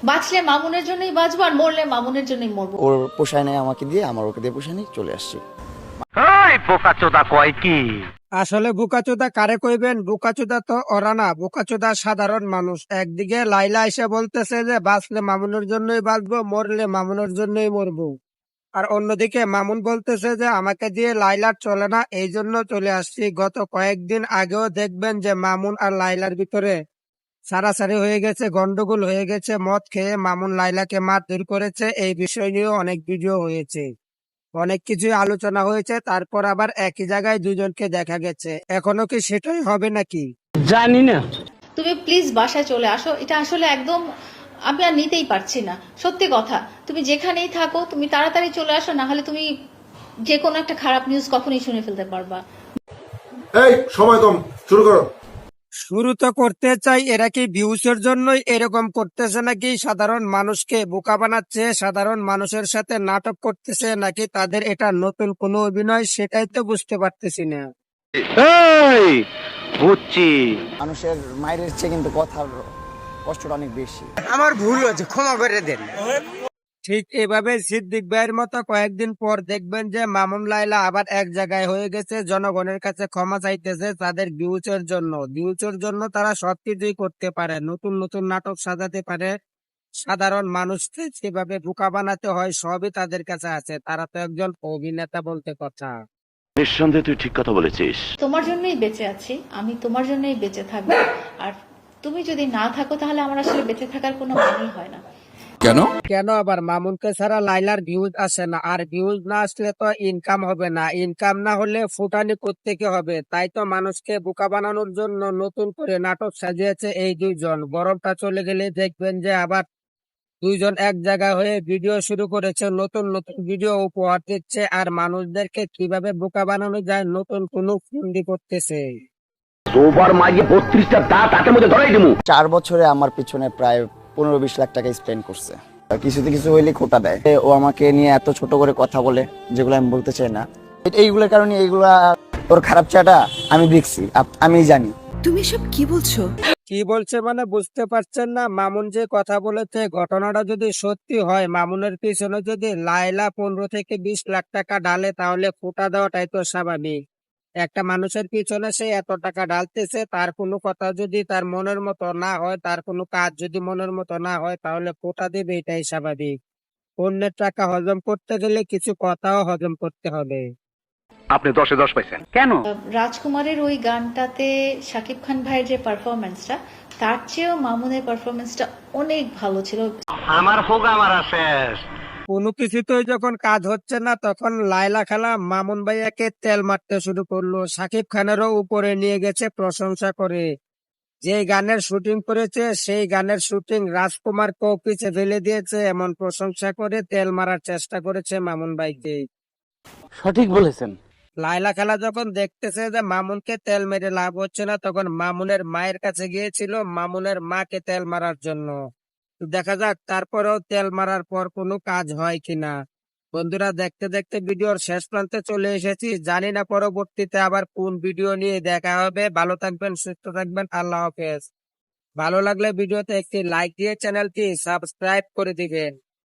বাঁচলে মামুনের জন্যই বাঁচবো, আর মরলে মামুনের জন্যই মরবো। ওর পোষায় নেই, আমাকে দিয়ে, আমার ওকে দিয়ে পোষায় নেই, চলে আসছি। আসলে বোকাচোদা কারে কইবেন? বোকাচোদা তো ওরা না, বোকাচোদা সাধারণ মানুষ। একদিকে লাইলা এসে বলতেছে যে বাঁচলে মামুনের জন্যই বাঁচবো, মরলে মামুনের জন্যই মরবো। আর অন্যদিকে মামুন বলতেছে যে আমাকে দিয়ে লাইলার চলে না, এই জন্য চলে আসছি। গত কয়েকদিন আগেও দেখবেন যে মামুন আর লাইলার ভিতরে সারাসারি হয়ে গেছে, গন্ডগোল হয়ে গেছে। মদ খেয়ে মামুন লাইলাকে মারধর করেছে, এই বিষয় নিয়েও অনেক ভিডিও হয়েছে, অনেক কিছুই আলোচনা হয়েছে। তারপর আবার একই জায়গায় দুজনকে দেখা গেছে। এখনো কি সেটাই হবে নাকি? তুমি প্লিজ বাসায় চলে আসো, এটা আসলে একদম আমি আর নিতেই পারছি না, সত্যি কথা। তুমি যেখানেই থাকো তুমি তাড়াতাড়ি চলে আসো, না হলে তুমি যে কোনো একটা খারাপ নিউজ কখনই শুনে ফেলতে পারবা। এই সময় কম, শুরু করো। শুরু তো করতে চাই, এরা কি ভিউসের জন্যই এরকম করতেছে নাকি সাধারণ মানুষকে বোকা বানাচ্ছে, সাধারণ মানুষের সাথে নাটক করতেছে, নাকি তাদের এটা নতুন কোনো অভিনয়, সেটাই তো বুঝতে পারতেছি না। মানুষের মায়ের চেয়ে কিন্তু কথার কষ্টটা অনেক বেশি। আমার ভুল হয়েছে, ক্ষমা করে দেন। ঠিক এভাবে সিদ্দিক ভাইয়ের মতো কয়েকদিন পর দেখবেন যে মামুন লাইলা আবার এক জায়গায় হয়ে গেছে, জনগণের কাছে ক্ষমা চাইতেছে তাদের ভিউজের জন্য। ভিউজের জন্য তারা সবকিছুই করতে পারে, নতুন নতুন নাটক সাজাতে পারে, সাধারণ মানুষকে যেভাবে বোকা বানাতে হয় সবই তাদের কাছে আছে। তারা তো একজন অভিনেতা বলতে কথা। নিঃসন্দেহে তুই ঠিক কথা বলেছিস। তোমার জন্যই বেঁচে আছি, আমি তোমার জন্যই বেঁচে থাকবো। আর তুমি যদি না থাকো তাহলে আমার আসলে বেঁচে থাকার কোনো মানেই হয় না। কেন আবার মামুনকে ছাড়া লাইলার ভিউজ আসে না? আর ভিউজ না আসলে তো ইনকাম হবে না, ইনকাম না হলে ফুটানি কোত্থেকে হবে? তাই তো মানুষকে বোকা বানানোর জন্য নতুন করে নাটক সাজিয়েছে এই দুইজন। গরমটা চলে গেলে দেখবেন যে আবার দুইজন এক জায়গা হয়ে ভিডিও শুরু করেছে, নতুন নতুন ভিডিও উপহার দিচ্ছে, আর মানুষদেরকে কিভাবে বোকা বানানো যায় নতুন কোনো ফন্দি করতেছে। 4 বছরে আমার পিছনে প্রায় 15-20 লাখ টাকা স্পেন্ড করছে। কিছুতে কিছু হইলে খোটা দেয়। ও আমাকে নিয়ে এত ছোট করে কথা বলে, যেগুলো আমি বলতে চাই না। এইগুলোর কারণে, এইগুলা ওর খারাপ চাটা আমি দেখছি, আমি জানি। তুমি সব কি বলছো? কি বলছে মানে বুঝতে পারছেন না? মামুন যে কথা বলেছে, ঘটনাটা যদি সত্যি হয়, মামুনের পিছনে যদি লাইলা 15 থেকে 20 লাখ টাকা ঢালে, তাহলে ফোঁটা দেওয়াটাই তো স্বাভাবিক। একটা মানুষের পিছনে সে এত টাকা ঢালতেছে, তার কোনো কথা যদি তার মনের মতো না হয়, তার কোনো কাজ যদি মনের মতো না হয়, তাহলে ফোঁটা দেবে, এটাই স্বাভাবিক। অন্যের টাকা হজম করতে গেলে কিছু কথাও হজম করতে হবে। আপনি 10-এ 10 পাইছেন কেন? রাজকুমারের ওই গানটাতে শাকিব খান ভাইয়ের যে পারফরমেন্সটা, তার চেয়েও মামুনের পারফরমেন্সটা অনেক ভালো ছিল। আমার হোক আমার শেষ। কোনো কিছুতেই যখন কাজ হচ্ছে না, তখন লায়লা খালা মামুন ভাইয়াকে তেল মারতে শুরু করলো। সাকিব খানেরও উপরে নিয়ে গেছে প্রশংসা করে। যে গানের শুটিং করেছে সেই গানের শুটিং রাজকুমারকেও পিছে ফেলে দিয়েছে, এমন প্রশংসা করে তেল মারার চেষ্টা করেছে মামুন ভাইকে। সঠিক বলেছেন। লায়লা খালা যখন দেখতেছে যে মামুনকে তেল মেরে লাভ হচ্ছে না, তখন মামুনের মায়ের কাছে গিয়েছিল মামুনের মাকে তেল মারার জন্য। তো দেখা যাক তারপরেও তেল মারার পর কোনো কাজ হয় কিনা। বন্ধুরা, দেখতে দেখতে ভিডিওর শেষ প্রান্তে চলে এসেছি। জানি না পরবর্তীতে আবার কোন ভিডিও নিয়ে দেখা হবে। ভালো থাকবেন, সুস্থ থাকবেন, আল্লাহ হাফেজ। ভালো লাগলে ভিডিওতে একটি লাইক দিয়ে চ্যানেলটি সাবস্ক্রাইব করে দিবেন।